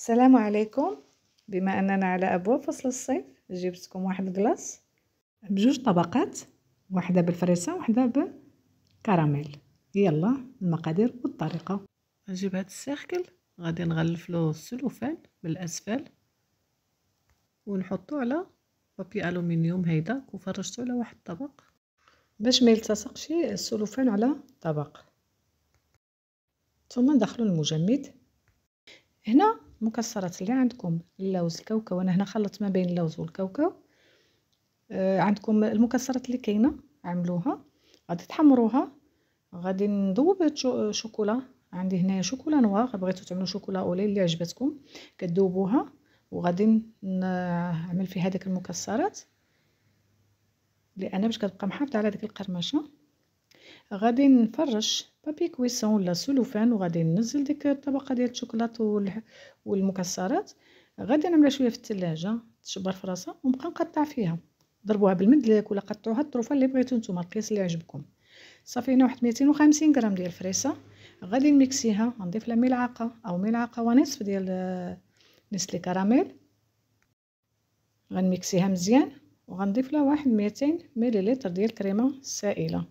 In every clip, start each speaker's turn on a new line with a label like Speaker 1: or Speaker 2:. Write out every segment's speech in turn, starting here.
Speaker 1: السلام عليكم. بما اننا على ابواب فصل الصيف جبتكم واحد الكلاص بجوج طبقات، واحده بالفريسه واحده بالكراميل. يلا المقادير والطريقه. نجيب هذا السيركل، غادي نغلف له السلوفان بالاسفل ونحطو على بابي الومنيوم هيدا وفرشتو على واحد الطبق باش ما يلتصقش السلوفان على طبق. ثم ندخلو المجمد. هنا المكسرات اللي عندكم اللوز، الكاوكاو، انا هنا خلطت ما بين اللوز والكاوكاو. عندكم المكسرات اللي كاينه عملوها، غادي تحمروها. غادي نذوب شوكولا، عندي هنايا شوكولا نوار، بغيتو تعملوا شوكولا اولي اللي عجبتكم كتذوبوها. وغادي نعمل فيها هذيك المكسرات لان باش كتبقى محافظه على ديك القرمشه. غادي نفرش بابي كويسون ولا سلوفان وغادي ننزل ديك الطبقه ديال الشوكولات والمكسرات. غادي نعملها شويه في الثلاجه تشبر في راسها ونبقى نقطع فيها. ضربوها بالمدلك ولا قطعوها الطروفه اللي بغيتو نتوما، القياس اللي عجبكم. صافي هنا واحد 250 غرام ديال الفريسه. غادي نميكسيها، غنضيف لها ملعقه او ملعقه ونصف ديال نسلي كراميل. غنميكسيها مزيان وغنضيف لها واحد 200 مليلتر ديال كريمه سائله.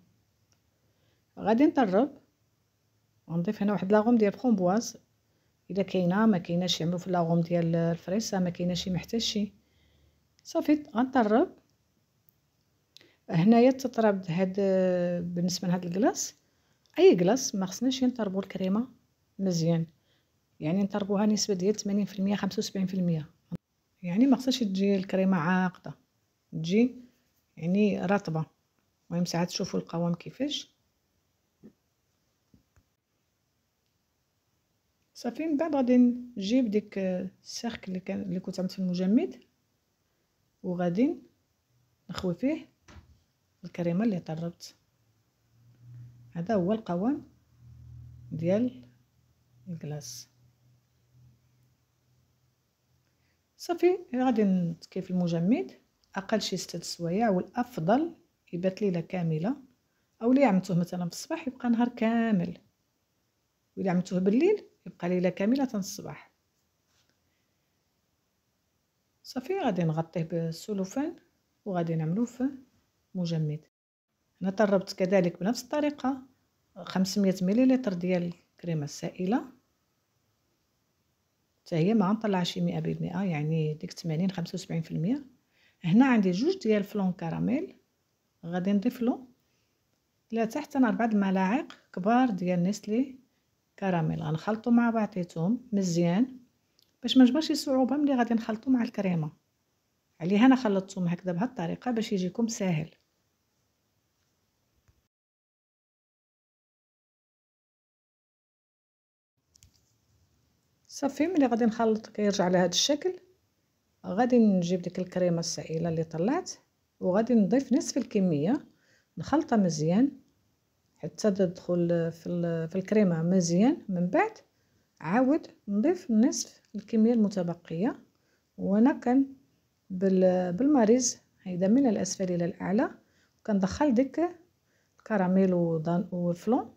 Speaker 1: غادي نطرب ونضيف هنا واحد لاغوم ديال فرومبواز، الا كاينه، ما كايناش يعملوا في لاغوم ديال الفريسه، ما كايناش ما حتى شي. صافي غنطرب. هنايا تطرب هاد بالنسبه لهاد الكلاص، اي كلاص ما خصناش نطربوا الكريمه مزيان، يعني نطربوها نسبه ديال 80% 75%. يعني ما خصهاش تجي الكريمه عاقده، تجي يعني رطبه. المهم ساعات تشوفوا القوام كيفاش. صافي من بعد غادي نجيب ديك السيركل اللي كنت عملت في المجمد وغادي نخوي فيه الكريمه اللي طربت. هذا هو القوام ديال الكلاص. صافي غادي نتكي في المجمد اقل شي 6 سوايع، والافضل يبات ليله كامله، او اللي عملتوه مثلا في الصباح يبقى نهار كامل، وإلا عملتوه بالليل يبقى ليله كامله حتى الصباح. صافي غادي نغطيه بالسلوفان وغادي نعملوه في مجمد. انا طربت كذلك بنفس الطريقه 500 مليلتر ديال الكريمه السائله، حتى هي ما نطلعش 100%، يعني ديك 80 75%. هنا عندي جوج ديال فلون كراميل، غادي نضيف له 3 حتى 4 الملاعق كبار ديال نسلي كراميل. غنخلطو مع بعضيتهم مزيان باش ما نجبرش صعوبه ملي غادي نخلطو مع الكريمه. عليها انا خلطتهم هكذا بهذه الطريقه باش يجيكم ساهل. صافي ملي غادي نخلط كيرجع على هذا الشكل، غادي نجيب ديك الكريمه السائله اللي طلعت وغادي نضيف نصف الكميه، نخلطها مزيان حتى تدخل في الكريمه مزيان. من بعد عاود نضيف نصف الكميه المتبقيه، وانا كان بالماريز هيدا من الاسفل الى الاعلى، وكندخل ديك الكراميل والفلون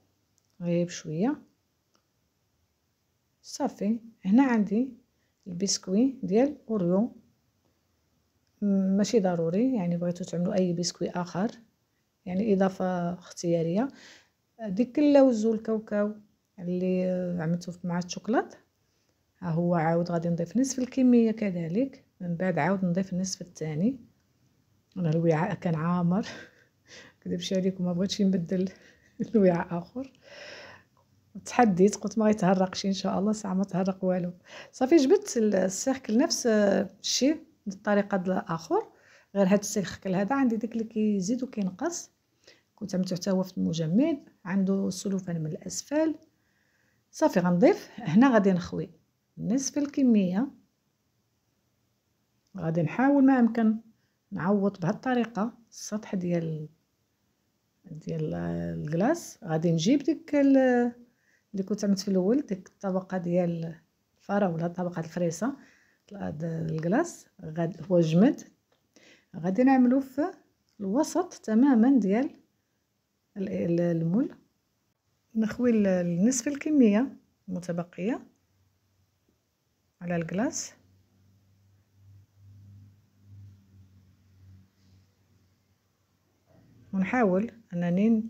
Speaker 1: غير بشويه. صافي هنا عندي البسكوي ديال اوريو، ماشي ضروري، يعني بغيتو تعملوا اي بسكوي اخر، يعني اضافه اختياريه. ديك اللوز والكاوكاو اللي عملته مع الشوكولات، ها هو عاود غادي نضيف نصف الكميه كذلك. من بعد عاود نضيف النصف الثاني. انا الوعاء كان عامر كذبش عليكم، ما بغيتش نبدل الوعاء اخر. تحديت قلت ما يتهرقش ان شاء الله، ساعه ما تهرق والو. صافي جبت السيركل نفس الشيء بالطريقه الاخر، غير هذا السيركل هذا عندي داك اللي كيزيد وكينقص، كنت عملته حتى هو في المجمد، عنده السلوفان من الاسفل. صافي غنضيف هنا، غادي نخوي نصف الكميه. غادي نحاول ما امكن نعوض بهذه الطريقه السطح ديال الكلاص. غادي نجيب ديك اللي كنت عملت في الاول، ديك الطبقه ديال الفراوله، طبقه الفريسه، هذا الكلاص هو جمد. غادي نعملو في الوسط تماما ديال المول. نخوي نصف الكميه المتبقيه، على الكلاص، ونحاول انني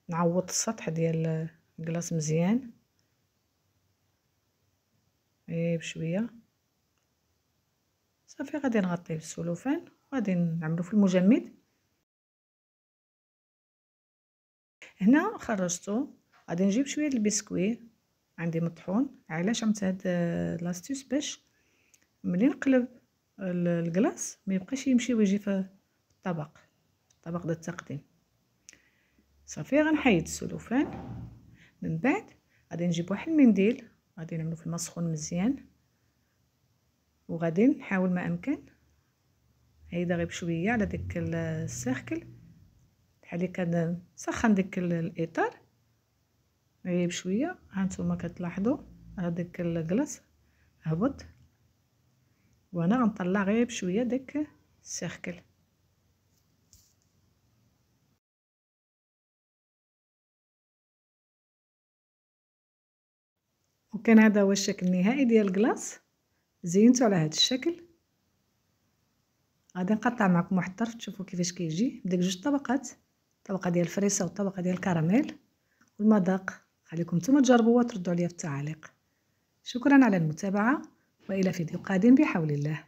Speaker 1: نعوض السطح ديال الكلاص مزيان غير بشويه. صافي غادي نغطيه بالسلوفان وغادي نعملو في المجمد. هنا خرجته، غادي نجيب شويه البسكوي عندي مطحون. علاش عملت هاد لاستيوس؟ باش ملي نقلب الكلاص ما يبقاش يمشي ويجي في الطبق ديال التقديم. صافي غنحيد السلوفان. من بعد غادي نجيب واحد المنديل، غادي نعملو في الماء سخون مزيان، وغادي نحاول ما امكن هيدا غير بشويه على ديك السيركل، بحال اللي كنسخن ديك الاطار غير بشويه. هانتوما كتلاحظوا هذاك الكلاص هبط، وانا غنطلع غير بشويه داك السيركل. وكان هذا هو الشكل النهائي ديال الكلاص. زينته على هذا الشكل. غادي نقطع معكم واحد الطرف تشوفوا كيفاش كيجي بديك جوج طبقات، طبقه ديال الفريسه والطبقه ديال الكراميل. والمذاق خليكم نتوما تجربوا وتردوا عليا في التعاليق. شكرا على المتابعه، والى فيديو قادم بحول الله.